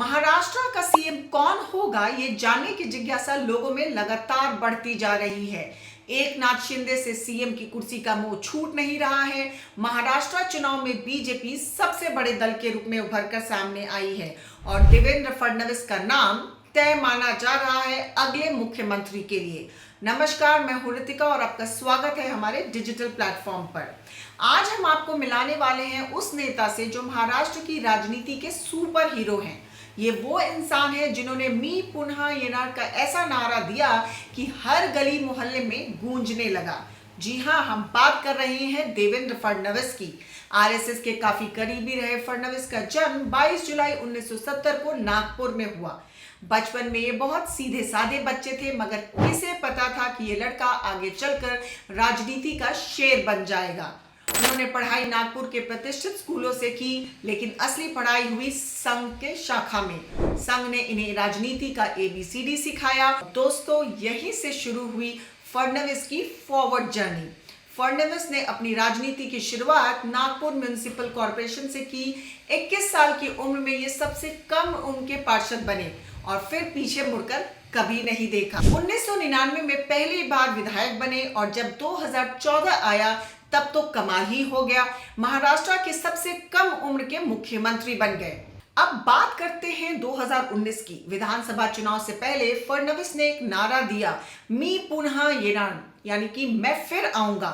महाराष्ट्र का सीएम कौन होगा, ये जानने की जिज्ञासा लोगों में लगातार बढ़ती जा रही है। एकनाथ शिंदे से सीएम की कुर्सी का मोह छूट नहीं रहा है। महाराष्ट्र चुनाव में बीजेपी सबसे बड़े दल के रूप में उभरकर सामने आई है और देवेंद्र फडणवीस का नाम तय माना जा रहा है अगले मुख्यमंत्री के लिए। नमस्कार, मैं हूं रितिका और आपका स्वागत है हमारे डिजिटल प्लेटफॉर्म पर। आज हम आपको मिलाने वाले हैं उस नेता से जो महाराष्ट्र की राजनीति के सुपर हीरो हैं। ये वो इंसान है जिन्होंने मी पुनः येनार का ऐसा नारा दिया कि हर गली मोहल्ले में गूंजने लगा। जी हाँ, हम बात कर रहे हैं देवेंद्र फडणवीस की। आरएसएस के काफी करीबी रहे फडणवीस का जन्म 22 जुलाई 1970 को नागपुर में हुआ। बचपन में ये बहुत सीधे साधे बच्चे थे, मगर किसे पता था कि ये लड़का आगे चलकर राजनीति का शेर बन जाएगा। उन्होंने पढ़ाई नागपुर के प्रतिष्ठित स्कूलों से की, लेकिन असली पढ़ाई हुई संघ के शाखा में। संघ ने इन्हें राजनीति का ABCD सिखाया। दोस्तों, यहीं से शुरू हुई फडणवीस की फॉरवर्ड जर्नी। फडणवीस ने अपनी राजनीति की शुरुआत नागपुर म्युनिसिपल कॉर्पोरेशन से की। 21 साल की उम्र में ये सबसे कम उम्र के पार्षद बने और फिर पीछे मुड़कर कभी नहीं देखा। 1999 में पहली बार विधायक बने और जब 2014 आया तब तो कमाल ही हो गया। महाराष्ट्र के सबसे कम उम्र के मुख्यमंत्री बन गए। अब बात करते हैं 2019 की। विधानसभा चुनाव से पहले फडणवीस ने एक नारा दिया, मी पुनः येणार, यानी कि मैं फिर आऊंगा।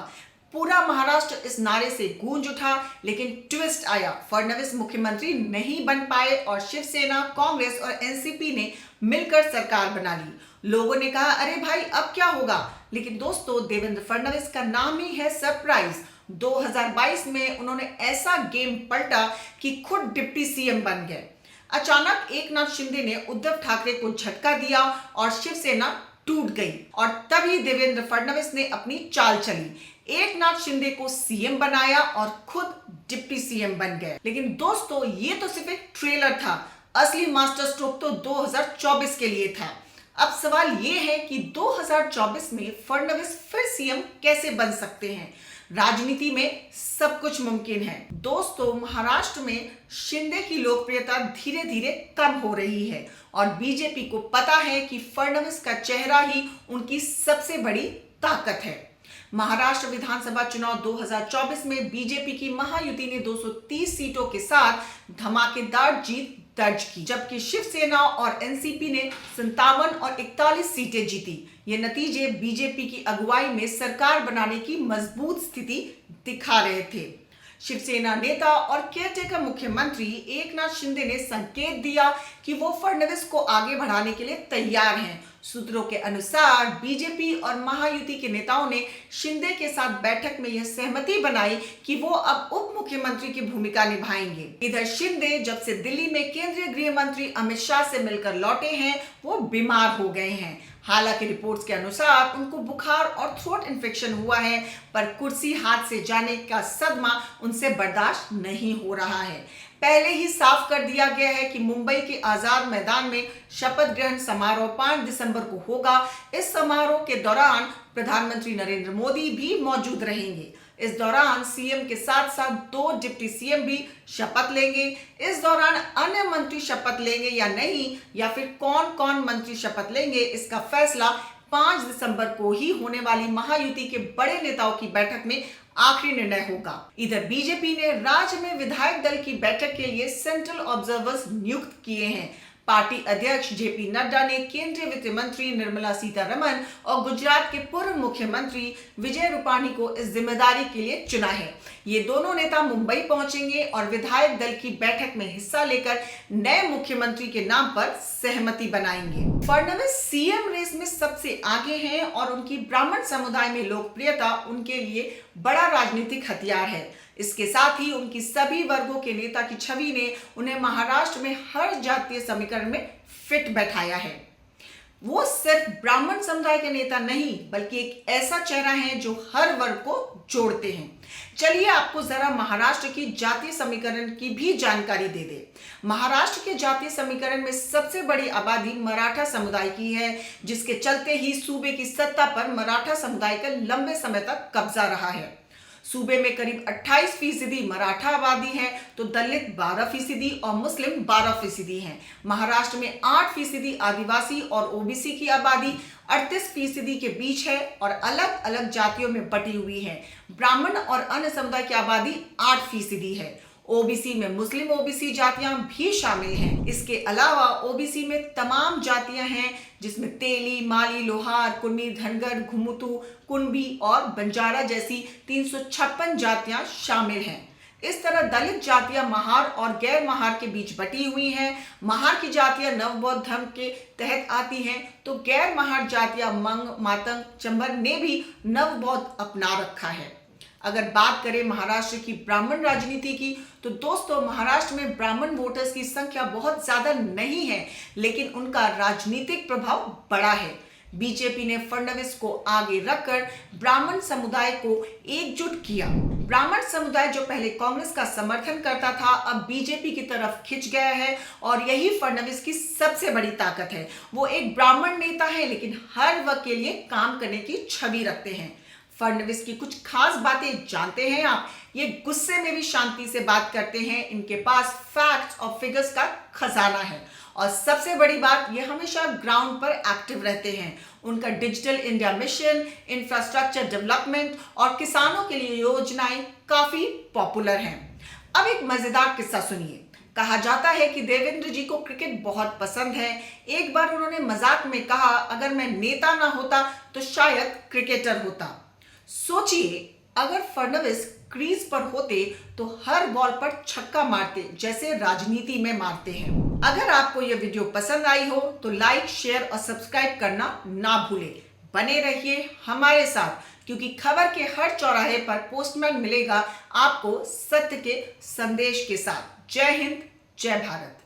पूरा महाराष्ट्र इस नारे से गूंज उठा, लेकिन ट्विस्ट आया। फडणवीस मुख्यमंत्री नहीं बन पाए और शिवसेना, कांग्रेस और एनसीपी ने मिलकर सरकार बना ली। लोगों ने कहा, अरे भाई अब क्या होगा? लेकिन दोस्तों, देवेंद्र फडणवीस का नाम ही है सरप्राइज। 2022 में उन्होंने ऐसा गेम पलटा कि खुद डिप्टी सीएम बन गए। अचानक एकनाथ शिंदे ने उद्धव ठाकरे को झटका दिया और शिवसेना टूट गई और तभी देवेंद्र फडणवीस ने अपनी चाल चली। एकनाथ शिंदे को सीएम बनाया और खुद डिप्टी सीएम बन गए। लेकिन दोस्तों, ये तो सिर्फ एक ट्रेलर था। असली मास्टर स्ट्रोक तो 2024 के लिए था। अब सवाल ये है कि 2024 में फडणवीस फिर सीएम कैसे बन सकते हैं? राजनीति में सब कुछ मुमकिन है। दोस्तों, महाराष्ट्र में शिंदे की लोकप्रियता धीरे धीरे कम हो रही है और बीजेपी को पता है कि फडणवीस का चेहरा ही उनकी सबसे बड़ी ताकत है। महाराष्ट्र विधानसभा चुनाव 2024 में बीजेपी की महायुति ने 230 सीटों के साथ धमाकेदार जीत दर्ज की, जबकि शिवसेना और एनसीपी ने 57 और 41 सीटें जीती। ये नतीजे बीजेपी की अगुवाई में सरकार बनाने की मजबूत स्थिति दिखा रहे थे। शिवसेना नेता और केयरटेकर मुख्यमंत्री एकनाथ शिंदे ने संकेत दिया कि वो फडणवीस को आगे बढ़ाने के लिए तैयार हैं। सूत्रों के अनुसार बीजेपी और महायुति के नेताओं ने शिंदे के साथ बैठक में यह सहमति बनाई कि वो अब उप मुख्यमंत्री की भूमिका निभाएंगे। इधर शिंदे जब से दिल्ली में केंद्रीय गृह मंत्री अमित शाह से मिलकर लौटे हैं, वो बीमार हो गए हैं। हालांकि रिपोर्ट्स के अनुसार उनको बुखार और थ्रोट इन्फेक्शन हुआ है, पर कुर्सी हाथ से जाने का सदमा उनसे बर्दाश्त नहीं हो रहा है। पहले ही साफ कर दिया गया है कि मुंबई के आजाद मैदान में शपथ ग्रहण समारोह 5 दिसंबर को होगा। इस समारोह के दौरान प्रधानमंत्री नरेंद्र मोदी भी मौजूद रहेंगे। इस दौरान सीएम के साथ साथ 2 डिप्टी सीएम भी शपथ लेंगे। इस दौरान अन्य मंत्री शपथ लेंगे या नहीं, या फिर कौन कौन मंत्री शपथ लेंगे, इसका फैसला 5 दिसंबर को ही होने वाली महायुति के बड़े नेताओं की बैठक में आखिरी निर्णय होगा। इधर बीजेपी ने राज्य में विधायक दल की बैठक के लिए सेंट्रल ऑब्जर्वर्स नियुक्त किए हैं। पार्टी अध्यक्ष जेपी नड्डा ने केंद्रीय वित्त मंत्री निर्मला सीतारमण और गुजरात के पूर्व मुख्यमंत्री विजय रूपाणी को इस जिम्मेदारी के लिए चुना है। ये दोनों नेता मुंबई पहुंचेंगे और विधायक दल की बैठक में हिस्सा लेकर नए मुख्यमंत्री के नाम पर सहमति बनाएंगे। फडणवीस सीएम रेस में सबसे आगे हैं और उनकी ब्राह्मण समुदाय में लोकप्रियता उनके लिए बड़ा राजनीतिक हथियार है। इसके साथ ही उनकी सभी वर्गों के नेता की छवि ने उन्हें महाराष्ट्र में हर जातीय समीकरण में फिट बैठाया है। वो सिर्फ ब्राह्मण समुदाय के नेता नहीं, बल्कि एक ऐसा चेहरा है जो हर वर्ग को जोड़ते हैं। चलिए आपको जरा महाराष्ट्र की जातीय समीकरण की भी जानकारी दे दे। महाराष्ट्र के जातीय समीकरण में सबसे बड़ी आबादी मराठा समुदाय की है, जिसके चलते ही सूबे की सत्ता पर मराठा समुदाय का लंबे समय तक कब्जा रहा है। सूबे में करीब 28% मराठा आबादी है, तो दलित 12% और मुस्लिम 12% हैं। महाराष्ट्र में 8% आदिवासी और ओबीसी की आबादी 38% के बीच है और अलग अलग जातियों में बटी हुई है। ब्राह्मण और अन्य समुदाय की आबादी 8% है। ओबीसी में मुस्लिम ओबीसी जातियां भी शामिल हैं। इसके अलावा ओबीसी में तमाम जातियां हैं, जिसमें तेली, माली, लोहार, कुन्नी, धनगर, घुमुतु, कुणबी और बंजारा जैसी 356 जातियां शामिल हैं। इस तरह दलित जातियां महार और गैर महार के बीच बटी हुई हैं। महार की जातियां नवबौद्ध धर्म के तहत आती हैं, तो गैर महार जातियां मंग, मातंग, चंबर ने भी नवबौद्ध अपना रखा है। अगर बात करें महाराष्ट्र की ब्राह्मण राजनीति की, तो दोस्तों महाराष्ट्र में ब्राह्मण वोटर्स की संख्या बहुत ज्यादा नहीं है, लेकिन उनका राजनीतिक प्रभाव बड़ा है। बीजेपी ने फडणवीस को आगे रखकर ब्राह्मण समुदाय को एकजुट किया। ब्राह्मण समुदाय जो पहले कांग्रेस का समर्थन करता था, अब बीजेपी की तरफ खिंच गया है और यही फडणवीस की सबसे बड़ी ताकत है। वो एक ब्राह्मण नेता है, लेकिन हर वर्ग के लिए काम करने की छवि रखते हैं। फडणवीस की कुछ खास बातें जानते हैं आप? ये गुस्से में भी शांति से बात करते हैं, इनके पास फैक्ट्स और फिगर्स का खजाना है और सबसे बड़ी बात, ये हमेशा ग्राउंड पर एक्टिव रहते हैं। उनका digital India mission, infrastructure development और किसानों के लिए योजनाएं काफी पॉपुलर हैं। अब एक मजेदार किस्सा सुनिए। कहा जाता है कि देवेंद्र जी को क्रिकेट बहुत पसंद है। एक बार उन्होंने मजाक में कहा, अगर मैं नेता ना होता तो शायद क्रिकेटर होता। सोचिए, अगर फडणवीस क्रीज पर होते तो हर बॉल पर छक्का मारते, जैसे राजनीति में मारते हैं। अगर आपको यह वीडियो पसंद आई हो तो लाइक, शेयर और सब्सक्राइब करना ना भूलें। बने रहिए हमारे साथ, क्योंकि खबर के हर चौराहे पर पोस्टमैन मिलेगा आपको सत्य के संदेश के साथ। जय हिंद, जय भारत।